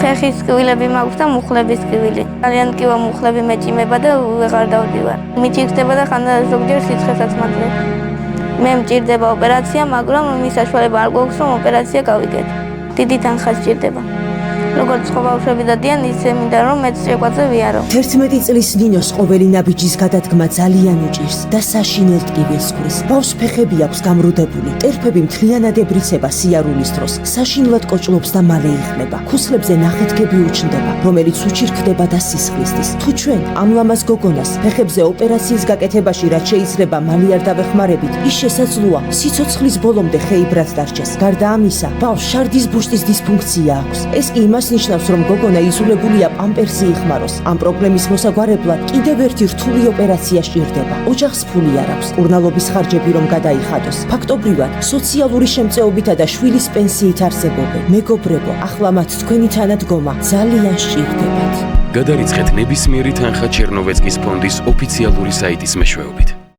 ფეხის კბილები მაქვს და მუხლების კბილი. ძალიან კივა მუხლები მეჭიმება და ვეღარ დავდივარ. მიჭირდება და ხანდახან ზოგჯერ სიცხესაც მაძლევს. მე მჭირდება ოპერაცია, მაგრამ იმის საშუალება არ გვაქვს, რომ ოპერაცია გავიგეთ. დიდი თანხა სჭირდება. როგორც სხვა ბავშვები დადიან, ისე მინდა რომ მეც შეკვაზე ვიარო. 11 წლის ნინოს ყოველი ნაბიჯის გადადგმა ძალიან უჭირს და საშინელ ტკივილს ხრის. ბავშვს ფეხები აქვს გამრუდებული, ტერფები მთლიანად ებრიცება სიარულის დროს, საშინლად კოჭლობს და მალე იხმება. ქუსლებზე ნახეთქები უჩნდება, რომელიც უჩირქდება და სისხლისდის. თუ ჩვენ ამ ლამაზ გოგონას ფეხებზე ოპერაციის გაკეთებაში რაც შეიძლება მალე არ დავეხმარებით, ის შესაძლოა სიცოცხლის ბოლომდე ხეიბრად დარჩეს. გარდა ამისა, ბავშვს შარდის ბუშტის დისფუნქცია აქვს. ეს კი იმას ნიშნავს, რომ გოგონა იზოლებულია პამპერსი იხმაროს. ამ პრობლემის მოსაგვარებლად კიდევ ერთი რთული ოპერაცია სჭირდება. ოჯახს ფული არ აქვს, კურნალობის ხარჯები რომ გადაიხადოს. ფაქტობრივად, სოციალური შემწეობითა და შვილის პენსიით არსებობენ. მეგობრებო, ახლა მათ თქვენი თანადგომა ძალიან სჭირდებათ. გადარიცხეთ ნებისმიერი თანხა ჩერნოვეცკის ფონდის ოფიციალური საიტის მეშვეობით.